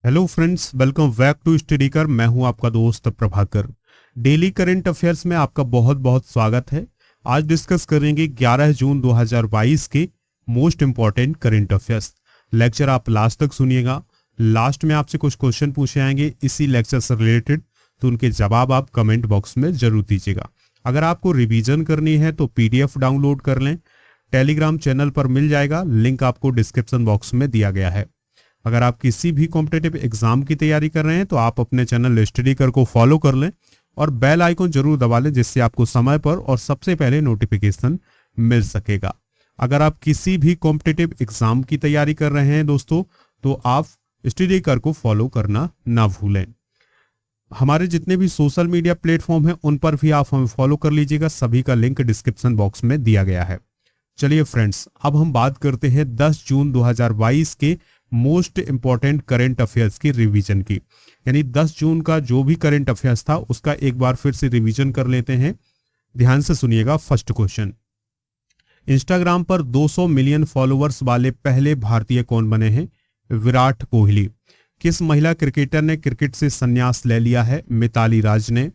Hello friends, welcome back to study कर। मैं हूं आपका दोस्त प्रभाकर। डेली करंट अफेयर्स में आपका बहुत बहुत स्वागत है। आज डिस्कस करेंगे 11 जून 2022 के most important current affairs. Lecture आप लास्ट तक सुनिएगा। लास्ट में आपसे कुछ क्वेश्चन पूछे आएंगे इसी लेक्चर से रिलेटेड, तो उनके जवाब आप कमेंट बॉक्स में जरूर दीजिएगा। अगर आपको रिवीजन करनी है तो पीडीएफ डाउनलोड कर लें, टेलीग्राम चैनल पर मिल जाएगा, लिंक आपको डिस्क्रिप्शन बॉक्स में दिया गया है। अगर आप किसी भी कॉम्पिटेटिव एग्जाम की तैयारी कर रहे हैं तो आप अपने चैनल स्टडी कर को फॉलो कर लें और बेल आइकन जरूर दबा लें, जिससे आपको समय पर और सबसे पहले नोटिफिकेशन मिल सकेगा। अगर आप किसी भी कॉम्पिटेटिव एग्जाम की तैयारी कर रहे हैं दोस्तों, तो आप स्टडी कर को फॉलो करना ना भूलें। हमारे जितने भी सोशल मीडिया प्लेटफॉर्म हैं उन पर भी आप हमें फॉलो कर लीजिएगा, सभी का लिंक डिस्क्रिप्शन बॉक्स में दिया गया है। चलिए फ्रेंड्स, अब हम बात करते हैं 10 जून 2022 के मोस्ट इंपॉर्टेंट करंट अफेयर्स की रिवीजन की। यानी 10 जून का जो भी करंट अफेयर्स था उसका एक बार फिर से रिवीजन कर लेते हैं। ध्यान से सुनिएगा। फर्स्ट क्वेश्चन, इंस्टाग्राम पर 200 मिलियन फॉलोअर्स वाले पहले भारतीय कौन बने हैं? विराट कोहली। किस महिला क्रिकेटर ने क्रिकेट से संन्यास ले लिया है? मिताली राज ने।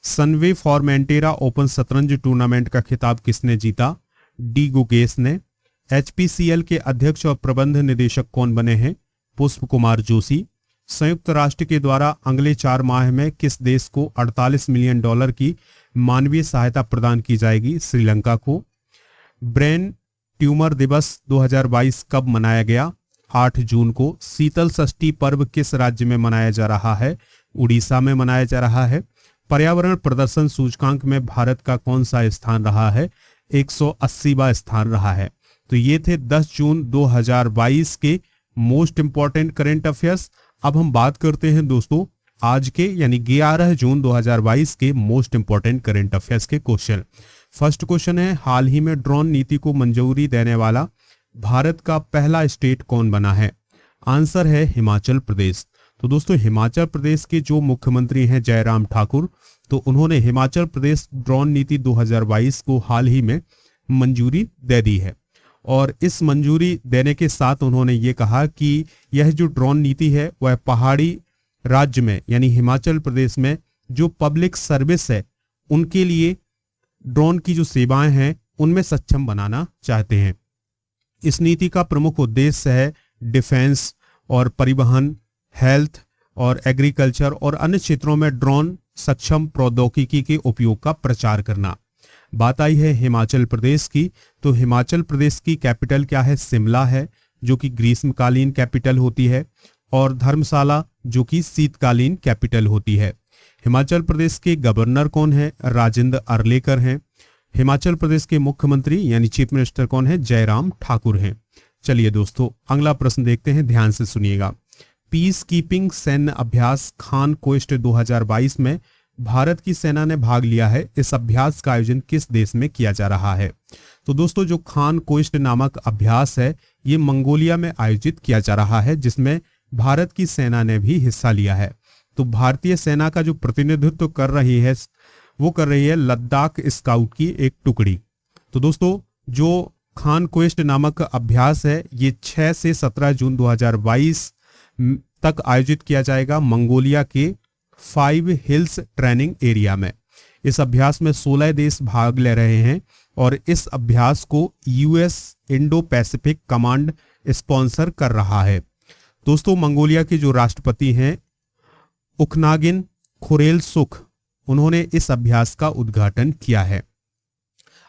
सनवे फॉर्मेंटेरा ओपन शतरंज टूर्नामेंट का खिताब किसने जीता? डी गुकेश ने। एचपीसीएल के अध्यक्ष और प्रबंध निदेशक कौन बने हैं? पुष्प कुमार जोशी। संयुक्त राष्ट्र के द्वारा अगले 4 माह में किस देश को $48 मिलियन की मानवीय सहायता प्रदान की जाएगी? श्रीलंका को। ब्रेन ट्यूमर दिवस 2022 कब मनाया गया? 8 जून को। शीतल षष्ठी पर्व किस राज्य में मनाया जा रहा है? उड़ीसा में मनाया जा रहा है। पर्यावरण प्रदर्शन सूचकांक में भारत का कौन सा स्थान रहा है? 180वां स्थान रहा है। तो ये थे 10 जून 2022 के मोस्ट इंपॉर्टेंट करंट अफेयर्स। अब हम बात करते हैं दोस्तों आज के यानी 11 जून 2022 के मोस्ट इंपॉर्टेंट करंट अफेयर्स के क्वेश्चन। फर्स्ट क्वेश्चन है, हाल ही में ड्रोन नीति को मंजूरी देने वाला भारत का पहला स्टेट कौन बना है? आंसर है हिमाचल प्रदेश। तो दोस्तों हिमाचल प्रदेश के जो मुख्यमंत्री हैं जयराम ठाकुर, तो उन्होंने हिमाचल प्रदेश ड्रोन नीति 2022 को हाल ही में मंजूरी दे दी है। और इस मंजूरी देने के साथ उन्होंने ये कहा कि यह जो ड्रोन नीति है वह पहाड़ी राज्य में यानी हिमाचल प्रदेश में जो पब्लिक सर्विस है उनके लिए ड्रोन की जो सेवाएं हैं उनमें सक्षम बनाना चाहते हैं। इस नीति का प्रमुख उद्देश्य है डिफेंस और परिवहन, हेल्थ और एग्रीकल्चर और अन्य क्षेत्रों में ड्रोन सक्षम प्रौद्योगिकी के उपयोग का प्रचार करना। बात आई है हिमाचल प्रदेश की, तो हिमाचल प्रदेश की कैपिटल क्या है? शिमला है, जो कि ग्रीष्मकालीन कैपिटल होती है, और धर्मशाला जो कि शीतकालीन कैपिटल होती है। हिमाचल प्रदेश के गवर्नर कौन है? राजेंद्र अर्लेकर हैं। हिमाचल प्रदेश के मुख्यमंत्री यानी चीफ मिनिस्टर कौन है? जयराम ठाकुर हैं। चलिए दोस्तों अगला प्रश्न देखते हैं, ध्यान से सुनिएगा। पीस कीपिंग सैन्य अभ्यास खान कोस्ट 2022 में भारत की सेना ने भाग लिया है। इस अभ्यास का आयोजन किस देश में किया जा रहा है? तो दोस्तों जो खान कोस्ट नामक अभ्यास है ये मंगोलिया में आयोजित किया जा रहा है, जिसमें भारत की सेना ने भी हिस्सा लिया है। तो भारतीय सेना का जो प्रतिनिधित्व कर रही है वो कर रही है लद्दाख स्काउट की एक टुकड़ी। तो दोस्तों जो खान कोस्ट नामक अभ्यास है ये 6 से 17 जून 2022 तक आयोजित किया जाएगा मंगोलिया के 5 हिल्स ट्रेनिंग एरिया में। इस अभ्यास में 16 देश भाग ले रहे हैं और इस अभ्यास को US Indo Pacific command sponsor कर रहा है। दोस्तों मंगोलिया के जो राष्ट्रपति हैं उखनागिन खुरेलसुख, उन्होंने इस अभ्यास का उद्घाटन किया है।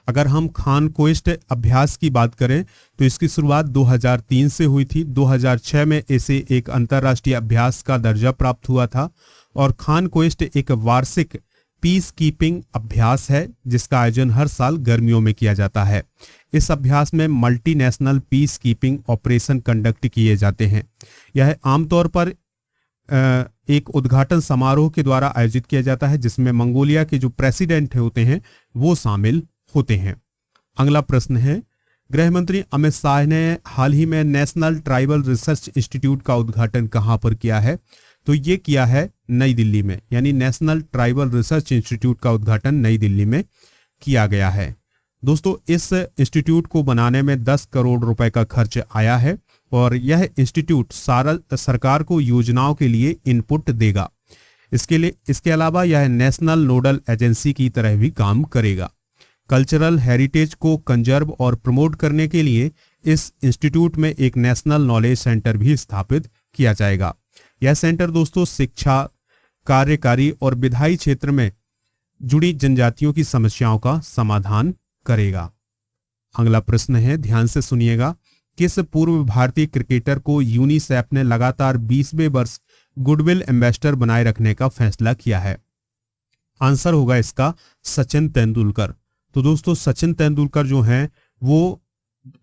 अगर हम खान कोस्ट अभ्यास की बात करें तो इसकी शुरुआत 2003 से हुई थी। 2006 में इसे एक अंतर्राष्ट्रीय अभ्यास का दर्जा प्राप्त हुआ था और खान कोस्ट एक वार्षिक पीस कीपिंग अभ्यास है जिसका आयोजन हर साल गर्मियों में किया जाता है। इस अभ्यास में multinational peace keeping operation conduct किए जाते हैं। यह आमतौर पर एक उद्घाटन समारोह के द्वारा आयोजित किया जाता है जिसमें मंगोलिया के जो प्रेसिडेंट होते हैं वो शामिल होते हैं। अगला प्रश्न है, गृह मंत्री अमित शाह ने हाल ही में नेशनल ट्राइबल रिसर्च इंस्टीट्यूट का उद्घाटन कहां पर किया है? तो ये किया है नई दिल्ली में, यानी नेशनल ट्राइबल रिसर्च इंस्टीट्यूट का उद्घाटन नई दिल्ली में किया गया है। दोस्तों इस इंस्टीट्यूट को बनाने में 10 करोड़ रुपए का खर्च आया है और यह इंस्टीट्यूट सारा सरकार को योजनाओं के लिए इनपुट देगा। इसके अलावा यह नेशनल नोडल एजेंसी की तरह भी काम करेगा। कल्चरल हेरिटेज को कंजर्व और प्रमोट करने के लिए इस इंस्टीट्यूट में एक नेशनल नॉलेज सेंटर भी स्थापित किया जाएगा। यह सेंटर दोस्तों शिक्षा, कार्यकारी और विधायी क्षेत्र में जुड़ी जनजातियों की समस्याओं का समाधान करेगा। अगला प्रश्न है, ध्यान से सुनिएगा। किस पूर्व भारतीय क्रिकेटर को यूनिसेफ ने लगातार 20वें वर्ष गुडविल एम्बेसडर बनाए रखने का फैसला किया है? आंसर होगा इसका सचिन तेंदुलकर। तो दोस्तों सचिन तेंदुलकर जो हैं वो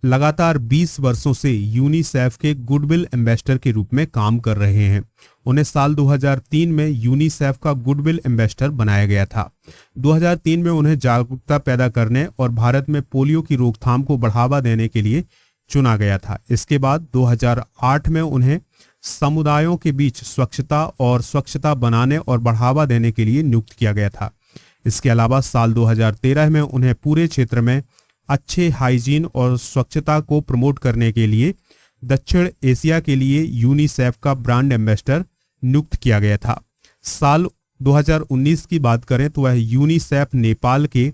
लगातार 20 वर्षों से यूनिसेफ के गुडविल एम्बेसडर के रूप में काम कर रहे हैं। उन्हें साल 2003 में यूनिसेफ का गुडविल एम्बेसडर बनाया गया था। 2003 में उन्हें जागरूकता पैदा करने और भारत में पोलियो की रोकथाम को बढ़ावा देने के लिए चुना गया था। इसके बाद 2008 में उन्हें समुदायों के बीच स्वच्छता बनाने और बढ़ावा देने के लिए नियुक्त किया गया था। इसके अलावा साल 2013 में उन्हें पूरे क्षेत्र में अच्छे हाइजीन और स्वच्छता को प्रमोट करने के लिए दक्षिण एशिया के लिए यूनिसेफ का ब्रांड एम्बेसडर नियुक्त किया गया था। साल 2019 की बात करें तो वह यूनिसेफ नेपाल के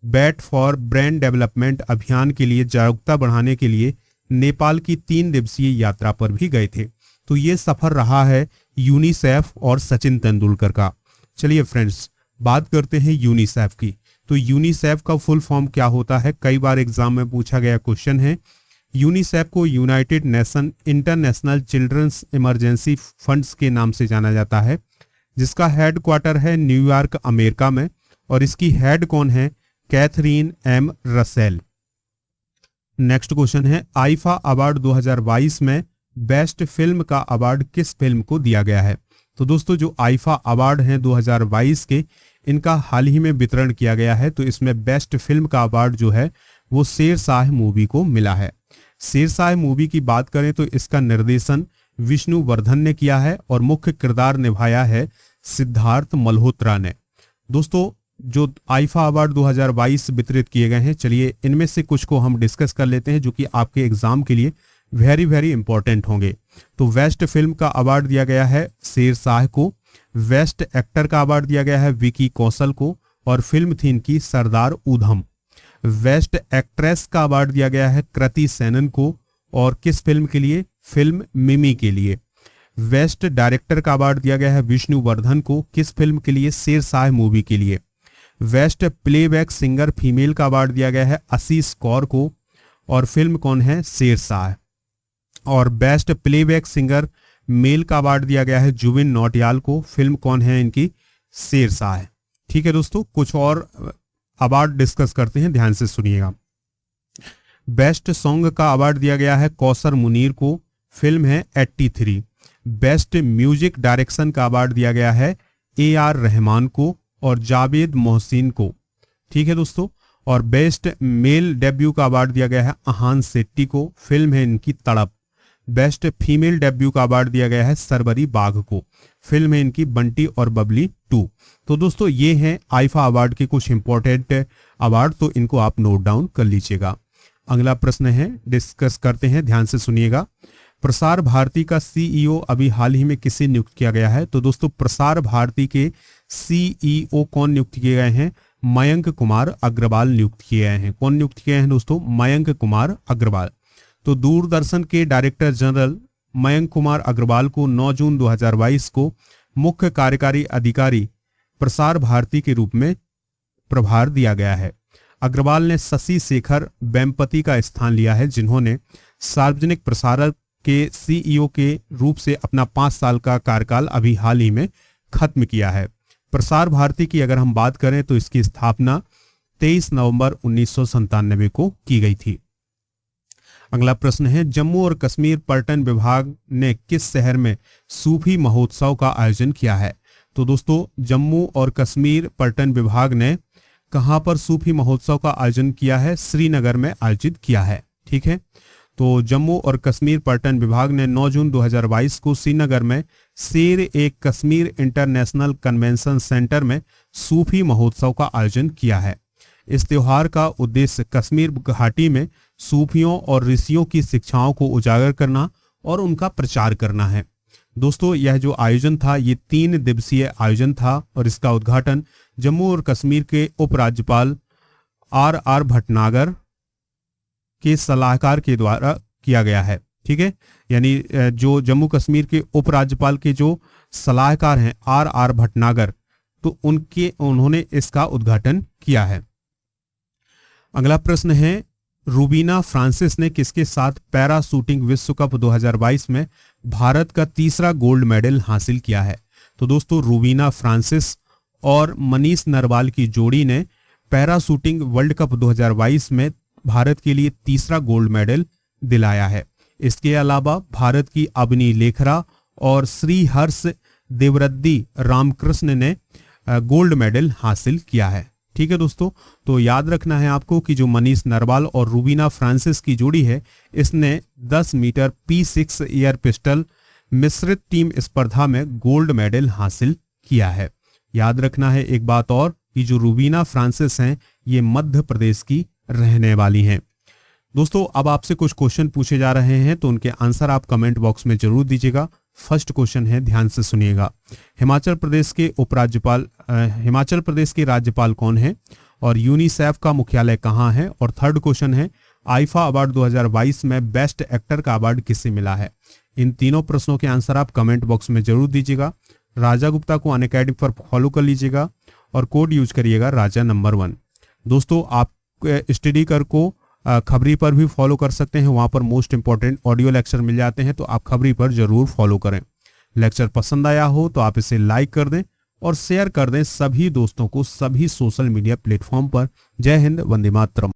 बैट फॉर ब्रेन डेवलपमेंट अभियान के लिए जागरूकता बढ़ाने के लिए नेपाल की 3 दिवसीय यात्रा पर भी गए थे। तो ये सफर रहा है यूनिसेफ और सचिन तेंदुलकर का। चलिए फ्रेंड्स, बात करते हैं यूनिसेफ की। तो यूनिसेफ का फुल फॉर्म क्या होता है? कई बार एग्जाम में पूछा गया क्वेश्चन है। यूनिसेफ को United Nation International children's emergency funds के नाम से जाना जाता है, जिसका हेड क्वार्टर है न्यूयॉर्क, अमेरिका में। और इसकी हेड कौन है? Catherine M Russell. Next question है, आईफा अवार्ड 2022 में बेस्ट फिल्म का अवार्ड किस फिल्म को दिया गया है? तो दोस्तों जो आईफा अवार्ड हैं 2022 के, इनका हाल ही में वितरण किया गया है। तो इसमें बेस्ट फिल्म का अवार्ड जो है वो शेरशाह मूवी को मिला है। शेरशाह मूवी की बात करें तो इसका निर्देशन विष्णुवर्धन ने किया है और मुख्य किरदार निभाया है सिद्धार्थ मल्होत्रा ने। दोस्तों जो आईफा अवार्ड 2022 वितरित किए गए हैं, चलिए इनमें से कुछ को हम डिस्कस कर लेते हैं जो कि आपके एग्जाम के लिए वेरी इंपॉर्टेंट होंगे। तो बेस्ट फिल्म का अवार्ड दिया गया है शेरशाह को, बेस्ट एक्टर का अवार्ड दिया गया है विकी कौशल को और फिल्म थी इनकी सरदार उधम। बेस्ट एक्ट्रेस का अवार्ड दिया गया है कृति सेनन को और किस फिल्म के लिए? फिल्म मिमी के लिए। बेस्ट डायरेक्टर का अवार्ड दिया गया है विष्णुवर्धन को, किस फिल्म के लिए? शेरशाह मूवी के लिए। बेस्ट प्लेबैक सिंगर फीमेल का अवार्ड दिया गया है आशीष कौर को और फिल्म कौन है? शेरशाह। और बेस्ट प्लेबैक सिंगर मेल का अवार्ड दिया गया है जुबिन नौटियाल को, फिल्म कौन है इनकी? शेरशाह। ठीक है दोस्तों, कुछ और अवार्ड डिस्कस करते हैं, ध्यान से सुनिएगा। बेस्ट सॉन्ग का अवार्ड दिया गया है कौसर मुनीर को, फिल्म है 83। बेस्ट म्यूजिक डायरेक्शन का अवार्ड दिया गया है AR रहमान को और जावेद मोहसिन को। ठीक है दोस्तों, और बेस्ट मेल डेब्यू का अवार्ड दिया गया है अहान शेट्टी को, फिल्म है इनकी तड़प। बेस्ट फीमेल डेब्यू का अवार्ड दिया गया है सरबरी बाघ को, फिल्म है इनकी बंटी और बबली 2। तो दोस्तों ये हैं आईफा अवार्ड के कुछ इंपॉर्टेंट अवार्ड, तो इनको आप नोट डाउन कर लीजिएगा। अगला प्रश्न है, डिस्कस करते हैं, ध्यान से सुनिएगा। प्रसार भारती का CEO अभी हाल ही में किसे नियुक्त किया गया है? तो दोस्तों प्रसार भारती के CEO कौन नियुक्त किए गए हैं? मयंक कुमार अग्रवाल नियुक्त किए गए हैं। कौन नियुक्त किए हैं दोस्तों? मयंक कुमार अग्रवाल। तो दूरदर्शन के डायरेक्टर जनरल मयंक कुमार अग्रवाल को 9 जून 2022 को मुख्य कार्यकारी अधिकारी प्रसार भारती के रूप में प्रभार दिया गया है। अग्रवाल ने शशि शेखर वेम्पति का स्थान लिया है, जिन्होंने सार्वजनिक प्रसारक के CEO के रूप से अपना 5 साल का कार्यकाल अभी हाल ही में खत्म किया है। प्रसार भारती की अगर हम बात करें तो इसकी स्थापना 23 नवंबर 1997 को की गई थी। अगला प्रश्न है, जम्मू और कश्मीर पर्यटन विभाग ने किस शहर में सूफी महोत्सव का आयोजन किया है? तो दोस्तों जम्मू और कश्मीर पर्यटन विभाग ने कहां पर सूफी महोत्सव का आयोजन किया है? श्रीनगर में आयोजित किया है। ठीक है, तो जम्मू और कश्मीर पर्यटन विभाग ने 9 जून 2022 को श्रीनगर में शेर-ए-कश्मीर इंटरनेशनल कन्वेंशन सेंटर में सूफी महोत्सव का आयोजन किया है। इस त्योहार का उद्देश्य कश्मीर घाटी में सूफियों और ऋषियों की शिक्षाओं को उजागर करना और उनका प्रचार करना है। दोस्तों यह जो आयोजन था ये 3 दिवसीय आयोजन था और इसका उद्घाटन जम्मू और कश्मीर के उपराज्यपाल आर भटनागर के सलाहकार के द्वारा किया गया है। ठीक है, यानी जो जम्मू कश्मीर के उपराज्यपाल के जो सलाहकार हैं आर भटनागर, तो उन्होंने इसका उद्घाटन किया है। अगला प्रश्न है, रूबीना फ्रांसिस ने किसके साथ पैरा शूटिंग विश्व कप 2022 में भारत का तीसरा गोल्ड मेडल हासिल किया है? तो दोस्तों रूबीना फ्रांसिस और मनीष नरवाल की जोड़ी ने पैरा शूटिंग वर्ल्ड कप 2022 में भारत के लिए तीसरा गोल्ड मेडल दिलाया है। इसके अलावा भारत की अवनी लेखरा और श्रीहर्ष देवरद्दी रामकृष्ण ने गोल्ड मेडल हासिल किया है। ठीक है दोस्तों, तो याद रखना है आपको कि जो मनीष नरवाल और रूबीना फ्रांसिस की जोड़ी है, इसने 10 मीटर P6 एयर पिस्टल मिश्रित टीम स्पर्धा में गोल्ड मेडल हासिल किया है। याद रखना है एक बात और कि जो रूबीना फ्रांसिस हैं ये मध्य प्रदेश की रहने वाली हैं। दोस्तों अब आपसे कुछ क्वेश्चन पूछे जा रहे हैं, तो उनके आंसर आप कमेंट बॉक्स में जरूर दीजिएगा। फर्स्ट क्वेश्चन है, ध्यान से सुनिएगा। हिमाचल प्रदेश के राज्यपाल कौन है और यूनिसेफ का मुख्यालय कहाँ है? और थर्ड क्वेश्चन है, आईफा अवार्ड 2022 में बेस्ट एक्टर का अवार्ड किसे मिला है? इन तीनों प्रश्नों के आंसर आप कमेंट बॉक्स में जरूर दीजिएगा। राजा गुप्ता को अनअकैडमी पर फॉलो कर लीजिएगा और कोड यूज करिएगा राजा नंबर 1। दोस्तों आप स्टडी कर को खबरी पर भी फॉलो कर सकते हैं, वहां पर मोस्ट इंपॉर्टेंट ऑडियो लेक्चर मिल जाते हैं, तो आप खबरी पर जरूर फॉलो करें। लेक्चर पसंद आया हो तो आप इसे लाइक कर दें और शेयर कर दें सभी दोस्तों को सभी सोशल मीडिया प्लेटफॉर्म पर। जय हिंद, वंदे मातरम।